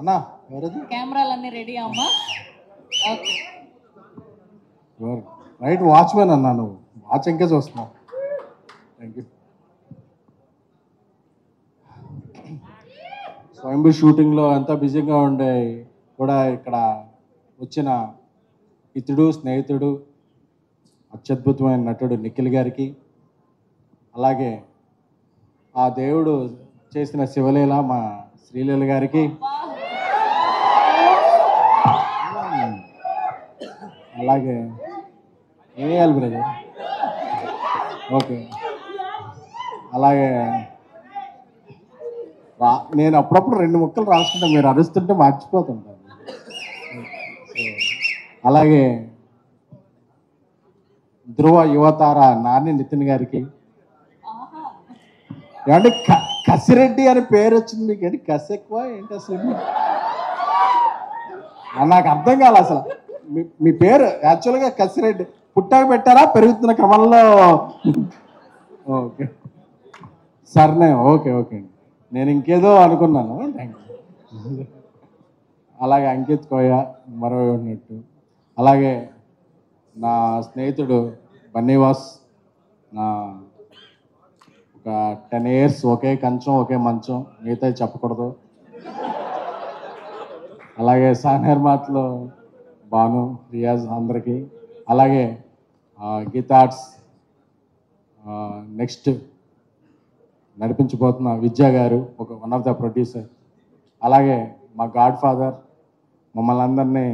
అన్నా ఎవరది? కెమెరాలన్నీ రెడీ అమ్మా. ఓకే, రైట్ వాచ్మెన్ అన్నా, నువ్వు వాచ్ ఇంకా చూస్తున్నావు. Thank you. స్వయంభూ షూటింగ్లో ఎంత బిజీగా ఉండే కూడా ఇక్కడ వచ్చిన ఇతడు స్నేహితుడు అత్యద్భుతమైన నటుడు నిఖిల్ గారికి, అలాగే ఆ దేవుడు చేసిన శివలీల మా శ్రీలీల గారికి, అలాగే ఏం వేయాలి బ్రదర్? ఓకే, అలాగే నేను అప్పుడప్పుడు 2 ముక్కలు రాసుకుంటా, మీరు అరుస్తుంటే మర్చిపోతుంటాను. అలాగే ధ్రువ యువతార నాని నితిన్ గారికి, ఏమంటే కసిరెడ్డి అని పేరు వచ్చింది మీకు, ఏంటి కసి ఎక్కువ ఏంటి అసలు? నాకు అర్థం కాలే అసలు. మీ పేరు యాక్చువల్గా కసిరెడ్డి, పుట్టాక పెట్టారా పెరుగుతున్న క్రమంలో? ఓకే, సర్నే, ఓకే ఓకే, నేను ఇంకేదో అనుకున్నాను. Thank you. అలాగే అంకిత్ కోయ మరో ఉన్నట్టు, అలాగే నా స్నేహితుడు బన్నీవాస్, నా ఒక 10 years ఒకే కంచం ఒకే మంచం, మిగతా చెప్పకూడదు. అలాగే సానర్ మాటలో భాను, రియాజ్ అందరికీ, అలాగే గీతార్ట్స్ నెక్స్ట్ నడిపించబోతున్న విద్యా గారు, ఒక వన్ ఆఫ్ ద ప్రొడ్యూసర్, అలాగే మా గాడ్ ఫాదర్ మమ్మల్ని అందరినీ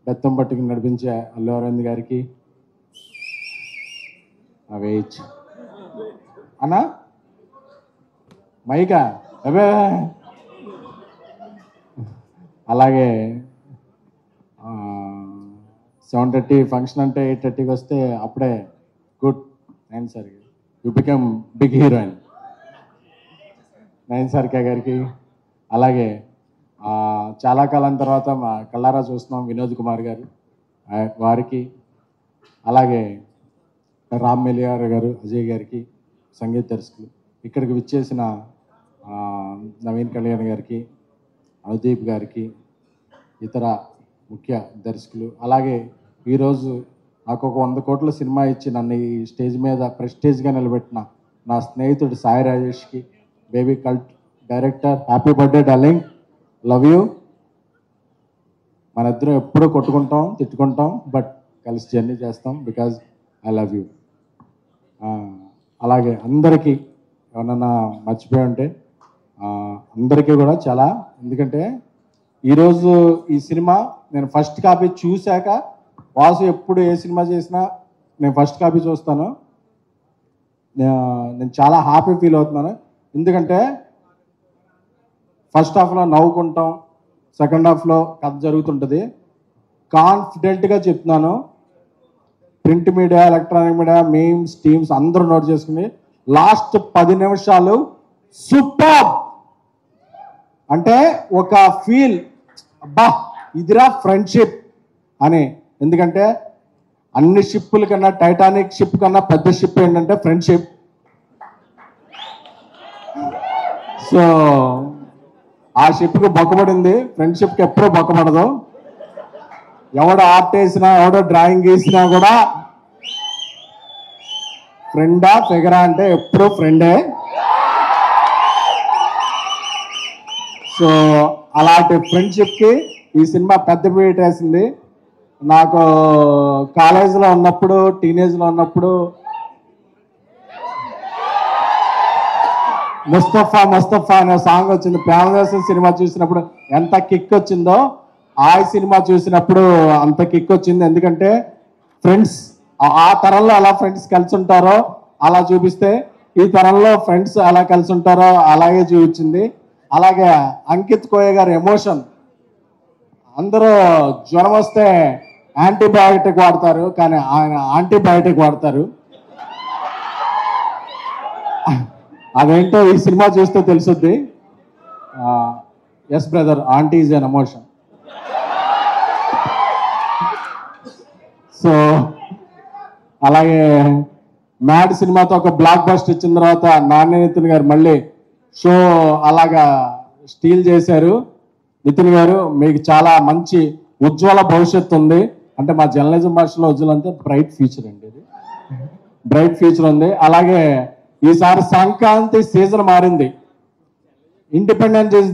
బెత్తం పట్టుకుని నడిపించే అల్లు అరవింద్ గారికి, వెయిట్ అన్నా మైకా అవే, అలాగే 7:30 ఫంక్షన్ అంటే 8:30కి వస్తే అప్పుడే good. Nine sir, you become big heroine. Nine సార్కే గారికి, అలాగే చాలా కాలం తర్వాత మా కల్లారా చూస్తున్నాం వినోద్ కుమార్ గారు వారికి, అలాగే రామ్ మెలియార్ గారు అజయ్ గారికి సంగీత దర్శకులు, ఇక్కడికి విచ్చేసిన నవీన్ కళ్యాణ్ గారికి, అనుదీప్ గారికి, ఇతర ముఖ్య దర్శకులు, అలాగే ఈరోజు నాకు ఒక 100 కోట్ల సినిమా ఇచ్చి నన్ను ఈ స్టేజ్ మీద ప్రెస్టేజ్గా నిలబెట్టిన నా స్నేహితుడు సాయి రాజేష్కి, Baby cult director, happy birthday darling, love you. మన ఇద్దరం ఎప్పుడూ కొట్టుకుంటాం తిట్టుకుంటాం, బట్ కలిసి జర్నీ చేస్తాం బికాజ్ ఐ లవ్ యూ. అలాగే అందరికీ ఎవరన్నా మర్చిపోయి ఉంటే అందరికీ కూడా చాలా, ఎందుకంటే ఈరోజు ఈ సినిమా నేను ఫస్ట్ కాపీ చూశాక, వాసు ఎప్పుడు ఏ సినిమా చేసినా నేను ఫస్ట్ కాపీ చూస్తాను, నేను చాలా హ్యాపీ ఫీల్ అవుతున్నాను. ఎందుకంటే ఫస్ట్ హాఫ్లో నవ్వుకుంటాం, సెకండ్ హాఫ్లో కథ జరుగుతుంటుంది. కాన్ఫిడెంట్గా చెప్తున్నాను, print media, electronic media, memes, teams అందరూ నోట్ చేసుకుని లాస్ట్ 10 నిమిషాలు సూపర్ అంటే ఒక ఫీల్, అబ్బా ఇదిరా ఫ్రెండ్షిప్ అని. ఎందుకంటే అన్ని షిప్పుల కన్నా, టైటానిక్ షిప్ కన్నా పెద్ద షిప్ ఏంటంటే ఫ్రెండ్షిప్. సో ఆ షిప్కి బొక్కబడింది, ఫ్రెండ్షిప్కి ఎప్పుడూ బొక్కబడదు. ఎవడో ఆర్ట్ వేసినా, ఎవడో డ్రాయింగ్ వేసినా కూడా ఫ్రెండా ఫిగరా అంటే ఎప్పుడూ ఫ్రెండే. సో అలాంటి ఫ్రెండ్షిప్కి ఈ సినిమా పెద్ద పీట వేసింది. నాకు కాలేజీలో ఉన్నప్పుడు, టీనేజ్లో ఉన్నప్పుడు ముస్తఫా ముస్తఫా అనే సాంగ్ వచ్చింది. ప్రేమదేశం సినిమా చూసినప్పుడు ఎంత కిక్ వచ్చిందో, ఆ సినిమా చూసినప్పుడు అంత కిక్ వచ్చింది. ఎందుకంటే ఫ్రెండ్స్ ఆ తరంలో ఎలా ఫ్రెండ్స్ కలిసి ఉంటారో అలా చూపిస్తే, ఈ తరంలో ఫ్రెండ్స్ ఎలా కలిసి ఉంటారో అలాగే చూపించింది. అలాగే అంకిత్ కోయ గారి ఎమోషన్, అందరూ జ్వరం వస్తే యాంటీబయాటిక్ వాడతారు, కానీ ఆయన యాంటీబయాటిక్ వాడతారు. అదేంటో ఈ సినిమా చూస్తే తెలుసుద్ది. Yes brother, aunty is an emotion. So అలాగే మ్యాడ్ సినిమాతో ఒక బ్లాక్ బస్టర్ ఇచ్చిన తర్వాత నాని నితిన్ గారు మళ్ళీ షో అలాగా స్టీల్ చేశారు. నితిన్ గారు మీకు చాలా మంచి ఉజ్వల భవిష్యత్తు ఉంది. అంటే మా జర్నలిజం భాషలో ఉజ్వలం అంటే బ్రైట్ ఫ్యూచర్ అండి. ఇది బ్రైట్ ఫ్యూచర్ ఉంది. అలాగే ఈసారి సంక్రాంతి సీజన్ మారింది. Independence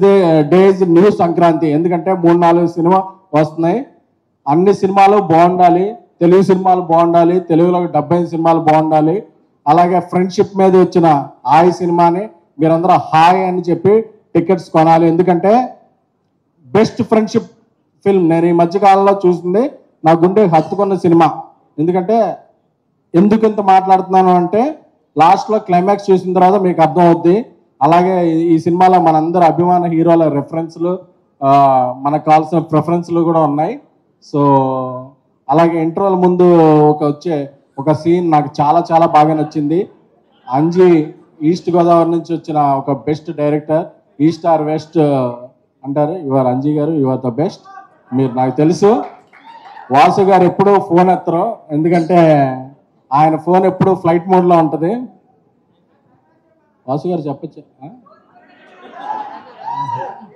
days new Sankranti. ఎందుకంటే 3-4 సినిమా వస్తున్నాయి. అన్ని సినిమాలు బాగుండాలి, తెలుగు సినిమాలు బాగుండాలి, తెలుగులో 70 సినిమాలు బాగుండాలి. అలాగే ఫ్రెండ్షిప్ మీద వచ్చిన హాయ్ సినిమాని మీరందరూ హాయ్ అని చెప్పి టికెట్స్ కొనాలి. ఎందుకంటే బెస్ట్ ఫ్రెండ్షిప్ ఫిల్మ్ నేను ఈ మధ్యకాలంలో చూసింది, నా గుండె హత్తుకున్న సినిమా. ఎందుకంటే ఎందుకు ఇంత మాట్లాడుతున్నాను అంటే లాస్ట్లో క్లైమాక్స్ చూసిన తర్వాత మీకు అర్థం అవుద్ది. అలాగే ఈ సినిమాలో మనందరి అభిమాన హీరోల రెఫరెన్స్లు, మనకు కావాల్సిన ప్రిఫరెన్స్లు కూడా ఉన్నాయి. సో అలాగే ఇంటర్వెల్ ముందు వచ్చే ఒక సీన్ నాకు చాలా చాలా బాగా నచ్చింది. అంజీ ఈస్ట్ గోదావరి నుంచి వచ్చిన ఒక best director, east or west అంటారు. యువర్ అంజీ గారు, యువర్ ద బెస్ట్. మీరు నాకు తెలుసు. వాసు గారు ఎప్పుడూ ఫోన్ ఎత్తరు, ఎందుకంటే ఆయన ఫోన్ ఎప్పుడు ఫ్లైట్ మోడ్లో ఉంటుంది. వాసు గారు చెప్పచ్చు.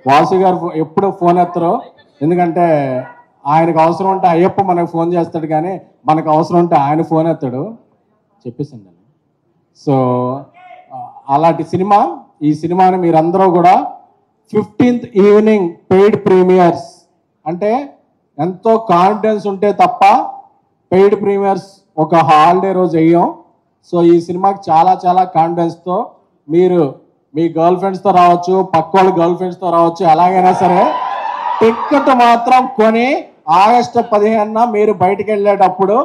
వాసు గారు ఎప్పుడు ఫోన్ ఎత్తరు, ఎందుకంటే ఆయనకు అవసరం ఉంటే అయ్యప్ప మనకు ఫోన్ చేస్తాడు, కానీ మనకు అవసరం ఉంటే ఆయన ఫోన్ ఎత్తాడు. చెప్పేసింది. సో అలాంటి సినిమా. ఈ సినిమాని మీరందరూ కూడా 15th ఈవినింగ్ పెయిడ్ ప్రీమియర్స్, అంటే ఎంతో కాన్ఫిడెన్స్ ఉంటే తప్ప పెయిడ్ ప్రీమియర్స్ ఒక హాలిడే రోజు వేయం. సో ఈ సినిమాకి చాలా చాలా కాన్ఫిడెన్స్తో మీరు మీ గర్ల్ ఫ్రెండ్స్తో రావచ్చు, పక్క వాళ్ళ గర్ల్ ఫ్రెండ్స్తో రావచ్చు, ఎలాగైనా సరే టికెట్ మాత్రం కొని ఆగస్టు 15న మీరు బయటికి వెళ్ళేటప్పుడు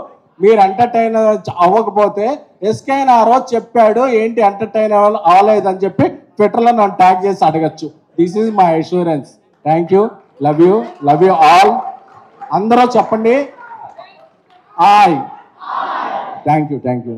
మీరు ఎంటర్టైన్ అవ్వకపోతే ఎస్కేన్ ఆ రోజు చెప్పాడు ఏంటి ఎంటర్టైన్ అవ్వలేదని చెప్పి ట్విట్టర్లో నన్ను ట్యాగ్ చేసి అడగచ్చు. This is my assurance. Thank you. Love you, love you all. అందరూ చెప్పండి hi. Thank you, thank you.